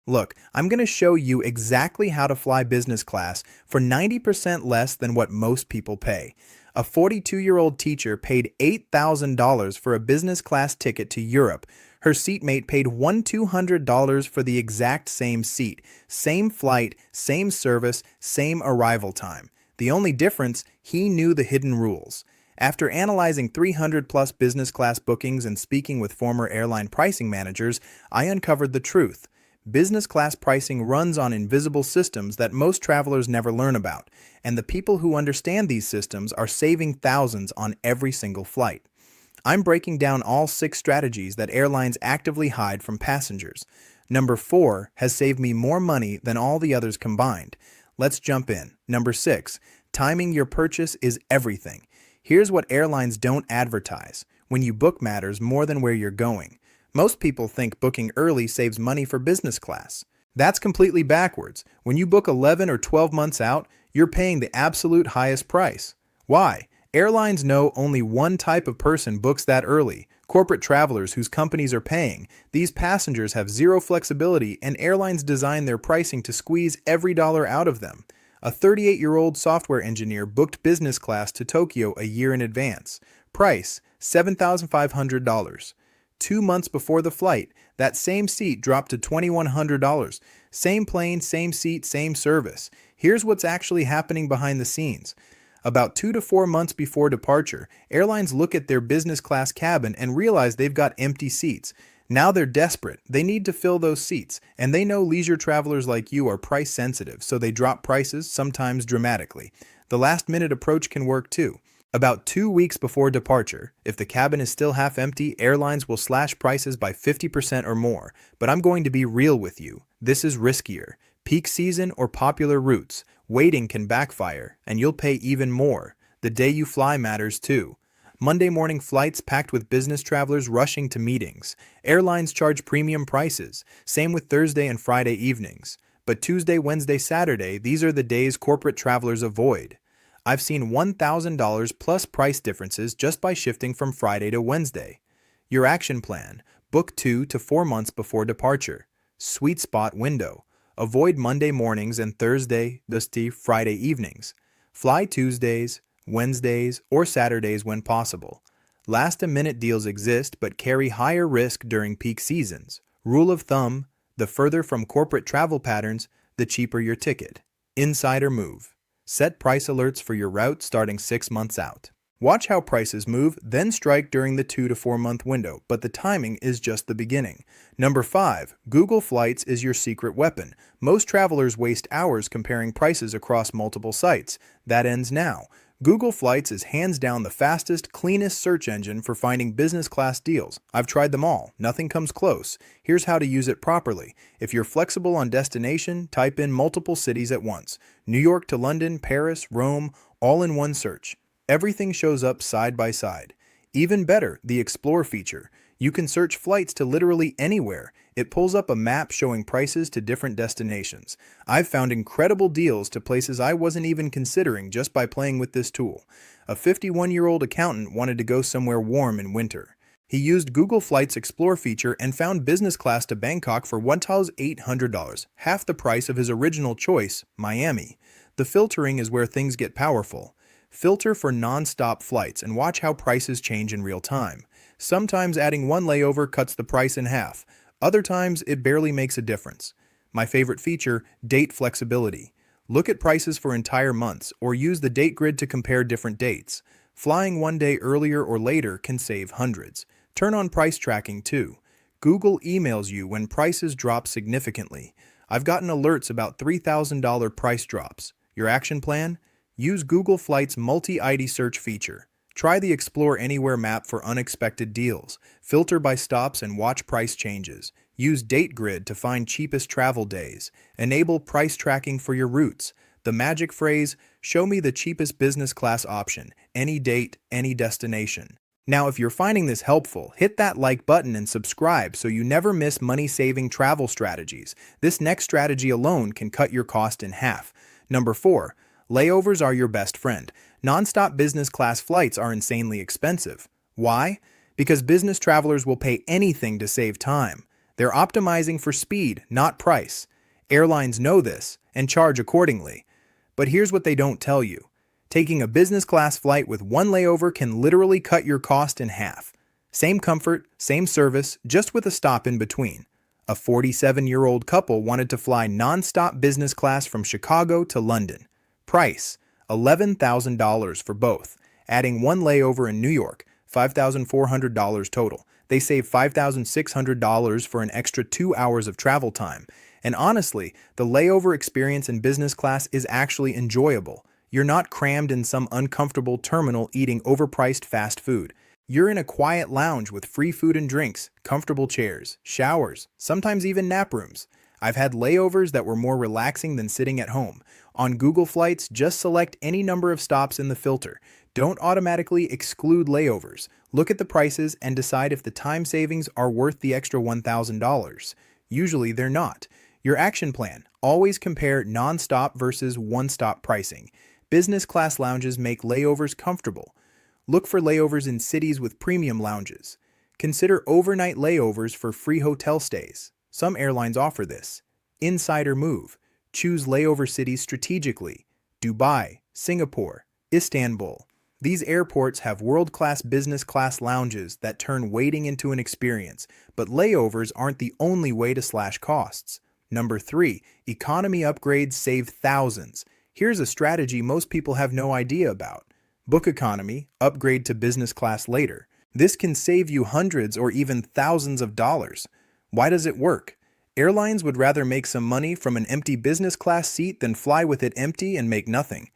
Look, I'm going to show you exactly how to fly business class for 90% less than what most people pay. A 42-year-old teacher paid $8,000 for a business class ticket to Europe. Her seatmate paid $1,200 for the exact same seat, same flight, same service, same arrival time. The only difference, he knew the hidden rules. After analyzing 300 plus business class bookings and speaking with former airline pricing managers, I uncovered the truth. Business class pricing runs on invisible systems that most travelers never learn about, and the people who understand these systems are saving thousands on every single flight. I'm breaking down all 6 strategies that airlines actively hide from passengers. Number 4 has saved me more money than all the others combined. Let's jump in. Number 6, timing your purchase is everything. Here's what airlines don't advertise. When you book matters more than where you're going. Most people think booking early saves money for business class. That's completely backwards. When you book 11 or 12 months out, you're paying the absolute highest price. Why? Airlines know only one type of person books that early: corporate travelers whose companies are paying. These passengers have zero flexibility, and airlines design their pricing to squeeze every dollar out of them. A 38-year-old software engineer booked business class to Tokyo a year in advance. Price, $7,500. 2 months before the flight, that same seat dropped to $2,100. Same plane, same seat, same service. Here's what's actually happening behind the scenes. About 2 to 4 months before departure, airlines look at their business class cabin and realize they've got empty seats. Now they're desperate. They need to fill those seats, and they know leisure travelers like you are price sensitive, so they drop prices, sometimes dramatically. The last-minute approach can work too. About 2 weeks before departure, if the cabin is still half empty, airlines will slash prices by 50% or more. But I'm going to be real with you. This is riskier. Peak season or popular routes, waiting can backfire, and you'll pay even more. The day you fly matters too. Monday morning flights packed with business travelers rushing to meetings. Airlines charge premium prices. Same with Thursday and Friday evenings. But Tuesday, Wednesday, Saturday, these are the days corporate travelers avoid. I've seen $1,000 plus price differences just by shifting from Friday to Wednesday. Your action plan: book 2 to 4 months before departure. Sweet spot window: avoid Monday mornings and Friday evenings. Fly Tuesdays, Wednesdays, or Saturdays when possible. Last-minute deals exist but carry higher risk during peak seasons. Rule of thumb: the further from corporate travel patterns, the cheaper your ticket. Insider move: set price alerts for your route starting 6 months out. Watch how prices move, then strike during the 2 to 4 month window, but the timing is just the beginning. Number 5, Google Flights is your secret weapon. Most travelers waste hours comparing prices across multiple sites. That ends now. Google Flights is hands down the fastest, cleanest search engine for finding business class deals. I've tried them all. Nothing comes close. Here's how to use it properly. If you're flexible on destination, type in multiple cities at once. New York to London, Paris, Rome, all in one search. Everything shows up side by side. Even better, the Explore feature. You can search flights to literally anywhere. It pulls up a map showing prices to different destinations. I've found incredible deals to places I wasn't even considering just by playing with this tool. A 51-year-old accountant wanted to go somewhere warm in winter. He used Google Flights Explore feature and found business class to Bangkok for $1,800, half the price of his original choice, Miami. The filtering is where things get powerful. Filter for non-stop flights and watch how prices change in real time. Sometimes adding one layover cuts the price in half. Other times, it barely makes a difference. My favorite feature: date flexibility. Look at prices for entire months, or use the date grid to compare different dates. Flying one day earlier or later can save hundreds. Turn on price tracking too. Google emails you when prices drop significantly. I've gotten alerts about $3,000 price drops. Your action plan? Use Google Flights multi-ID search feature. Try the Explore Anywhere map for unexpected deals. Filter by stops and watch price changes. Use Date Grid to find cheapest travel days. Enable price tracking for your routes. The magic phrase: show me the cheapest business class option. Any date, any destination. Now, if you're finding this helpful, hit that like button and subscribe so you never miss money-saving travel strategies. This next strategy alone can cut your cost in half. Number 4. Layovers are your best friend. Non-stop business class flights are insanely expensive. Why? Because business travelers will pay anything to save time. They're optimizing for speed, not price. Airlines know this and charge accordingly. But here's what they don't tell you. Taking a business class flight with one layover can literally cut your cost in half. Same comfort, same service, just with a stop in between. A 47-year-old couple wanted to fly non-stop business class from Chicago to London. Price, $11,000 for both. Adding one layover in New York, $5,400 total. They save $5,600 for an extra 2 hours of travel time. And honestly, the layover experience in business class is actually enjoyable. You're not crammed in some uncomfortable terminal eating overpriced fast food. You're in a quiet lounge with free food and drinks, comfortable chairs, showers, sometimes even nap rooms. I've had layovers that were more relaxing than sitting at home. On Google Flights, just select any number of stops in the filter. Don't automatically exclude layovers. Look at the prices and decide if the time savings are worth the extra $1,000. Usually they're not. Your action plan: always compare non-stop versus one-stop pricing. Business class lounges make layovers comfortable. Look for layovers in cities with premium lounges. Consider overnight layovers for free hotel stays. Some airlines offer this. Insider move: choose layover cities strategically. Dubai, Singapore, Istanbul. These airports have world-class business class lounges that turn waiting into an experience, but layovers aren't the only way to slash costs. Number 3, economy upgrades save thousands. Here's a strategy most people have no idea about. Book economy, upgrade to business class later. This can save you hundreds or even thousands of dollars. Why does it work? Airlines would rather make some money from an empty business class seat than fly with it empty and make nothing.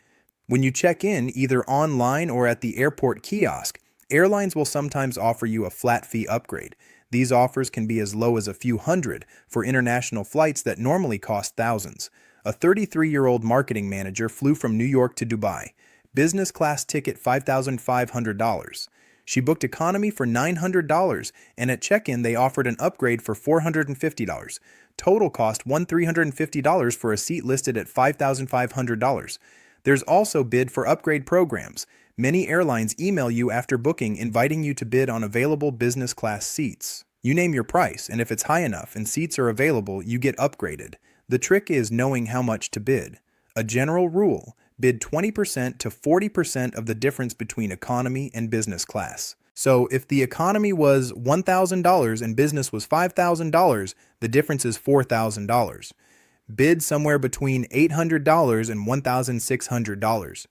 When you check in, either online or at the airport kiosk, airlines will sometimes offer you a flat fee upgrade. These offers can be as low as a few hundred for international flights that normally cost thousands. A 33-year-old marketing manager flew from New York to Dubai. Business class ticket $5,500. She booked economy for $900, and at check-in they offered an upgrade for $450. Total cost $1,350 for a seat listed at $5,500. There's also bid for upgrade programs. Many airlines email you after booking inviting you to bid on available business class seats. You name your price, and if it's high enough and seats are available, you get upgraded. The trick is knowing how much to bid. A general rule: bid 20% to 40% of the difference between economy and business class. So if the economy was $1,000 and business was $5,000, the difference is $4,000. Bid somewhere between $800 and $1,600.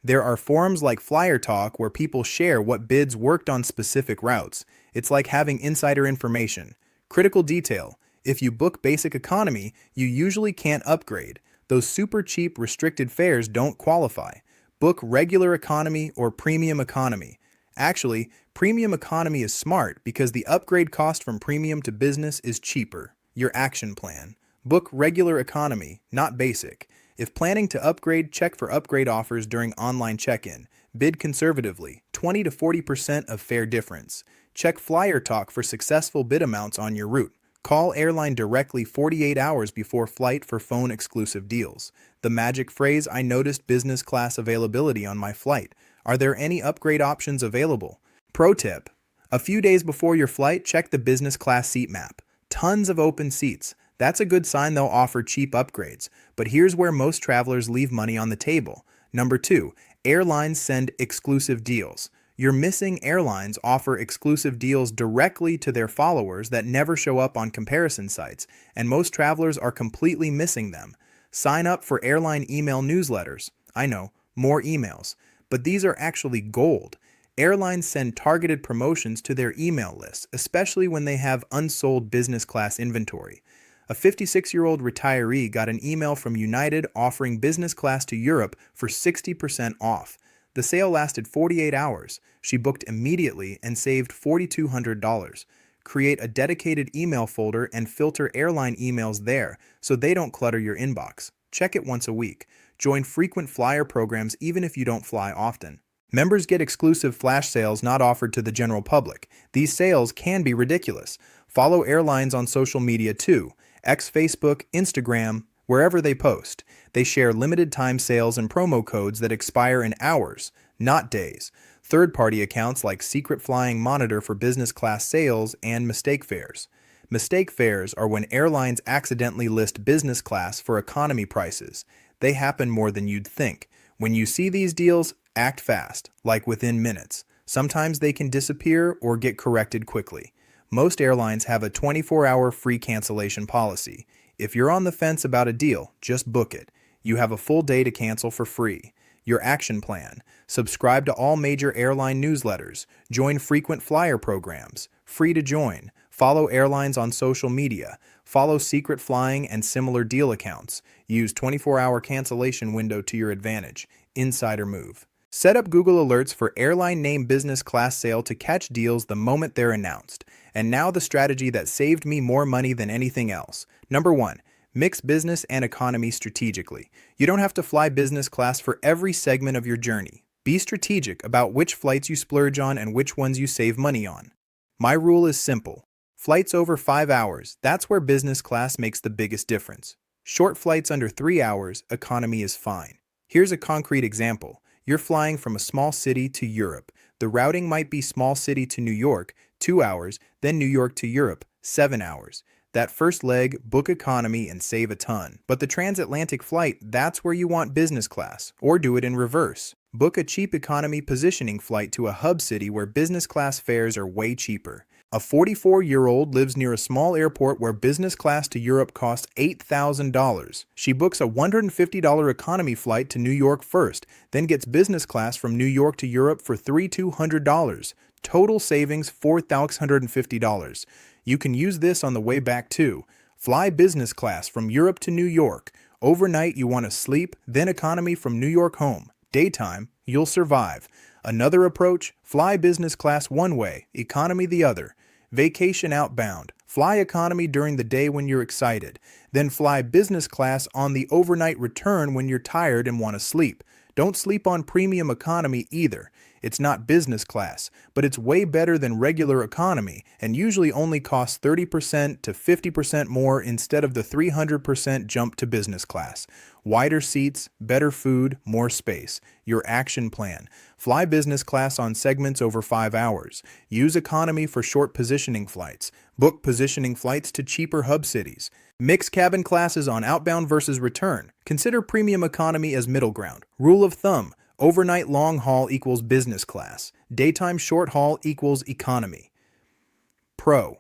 There are forums like Flyer Talk where people share what bids worked on specific routes. It's like having insider information. Critical detail: if you book basic economy, you usually can't upgrade. Those super cheap restricted fares don't qualify. Book regular economy or premium economy. Actually, premium economy is smart because the upgrade cost from premium to business is cheaper. Your action plan: book regular economy, not basic. If planning to upgrade, check for upgrade offers during online check-in. Bid conservatively, 20 to 40% of fare difference. Check Flyer Talk for successful bid amounts on your route. Call airline directly 48 hours before flight for phone exclusive deals. The magic phrase: I noticed business class availability on my flight. Are there any upgrade options available? Pro tip: a few days before your flight, check the business class seat map. Tons of open seats. That's a good sign they'll offer cheap upgrades. But here's where most travelers leave money on the table. Number 2, airlines send exclusive deals. You're missing. Airlines offer exclusive deals directly to their followers that never show up on comparison sites, and most travelers are completely missing them. Sign up for airline email newsletters. I know, more emails. But these are actually gold. Airlines send targeted promotions to their email lists, especially when they have unsold business class inventory. A 56-year-old retiree got an email from United offering business class to Europe for 60% off. The sale lasted 48 hours. She booked immediately and saved $4,200. Create a dedicated email folder and filter airline emails there so they don't clutter your inbox. Check it once a week. Join frequent flyer programs even if you don't fly often. Members get exclusive flash sales not offered to the general public. These sales can be ridiculous. Follow airlines on social media too. X, Facebook, Instagram, wherever they post. They share limited time sales and promo codes that expire in hours, not days. Third-party accounts like Secret Flying monitor for business class sales and mistake fares. Mistake fares are when airlines accidentally list business class for economy prices. They happen more than you'd think. When you see these deals, act fast, like within minutes. Sometimes they can disappear or get corrected quickly. Most airlines have a 24-hour free cancellation policy. If you're on the fence about a deal, just book it. You have a full day to cancel for free. Your action plan: subscribe to all major airline newsletters, join frequent flyer programs, free to join, follow airlines on social media, follow secret flying and similar deal accounts, use 24-hour cancellation window to your advantage, insider move. Set up Google Alerts for airline name business class sale to catch deals the moment they're announced. And now the strategy that saved me more money than anything else. Number 1. Mix business and economy strategically. You don't have to fly business class for every segment of your journey. Be strategic about which flights you splurge on and which ones you save money on. My rule is simple. Flights over 5 hours, that's where business class makes the biggest difference. Short flights under 3 hours, economy is fine. Here's a concrete example. You're flying from a small city to Europe. The routing might be small city to New York, 2 hours, then New York to Europe, 7 hours. That first leg, book economy and save a ton. But the transatlantic flight, that's where you want business class, or do it in reverse. Book a cheap economy positioning flight to a hub city where business class fares are way cheaper. A 44-year-old lives near a small airport where business class to Europe costs $8,000. She books a $150 economy flight to New York first, then gets business class from New York to Europe for $3,200. Total savings $4,650. You can use this on the way back too. Fly business class from Europe to New York. Overnight you want to sleep, then economy from New York home. Daytime, you'll survive. Another approach, fly business class one way, economy the other. Vacation outbound, fly economy during the day when you're excited. Then fly business class on the overnight return when you're tired and want to sleep. Don't sleep on premium economy either. It's not business class, but it's way better than regular economy and usually only costs 30% to 50% more instead of the 300% jump to business class. Wider seats, better food, more space. Your action plan: fly business class on segments over 5 hours. Use economy for short positioning flights. Book positioning flights to cheaper hub cities. Mix cabin classes on outbound versus return. Consider premium economy as middle ground. Rule of thumb: overnight long haul equals business class. Daytime short haul equals economy. Pro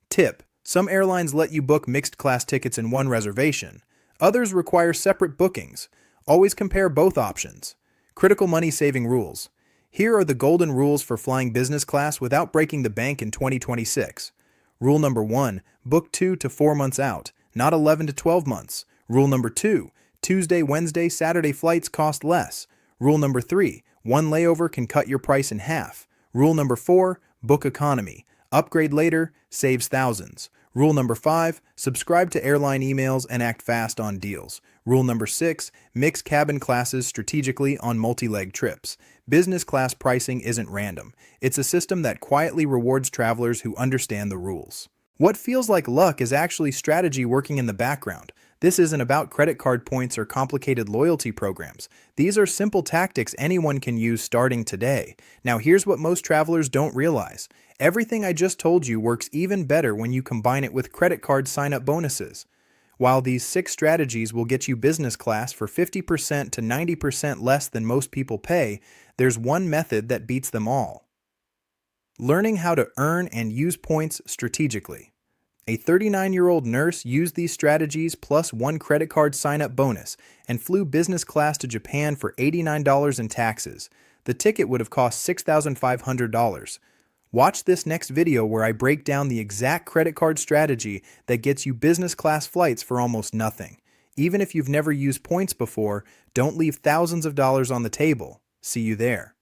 tip: some airlines let you book mixed class tickets in one reservation. Others require separate bookings. Always compare both options. Critical money-saving rules. Here are the golden rules for flying business class without breaking the bank in 2026. Rule number 1, book 2 to 4 months out, not 11 to 12 months. Rule number 2, Tuesday, Wednesday, Saturday flights cost less. Rule number 3, one layover can cut your price in half. Rule number 4, book economy. Upgrade later, saves thousands. Rule number 5, subscribe to airline emails and act fast on deals. Rule number 6, mix cabin classes strategically on multi-leg trips. Business class pricing isn't random. It's a system that quietly rewards travelers who understand the rules. What feels like luck is actually strategy working in the background. This isn't about credit card points or complicated loyalty programs. These are simple tactics anyone can use starting today. Now here's what most travelers don't realize. Everything I just told you works even better when you combine it with credit card sign-up bonuses. While these 6 strategies will get you business class for 50% to 90% less than most people pay, there's one method that beats them all. Learning how to earn and use points strategically. A 39-year-old nurse used these strategies plus 1 credit card sign-up bonus and flew business class to Japan for $89 in taxes. The ticket would have cost $6,500. Watch this next video where I break down the exact credit card strategy that gets you business class flights for almost nothing. Even if you've never used points before, don't leave thousands of dollars on the table. See you there.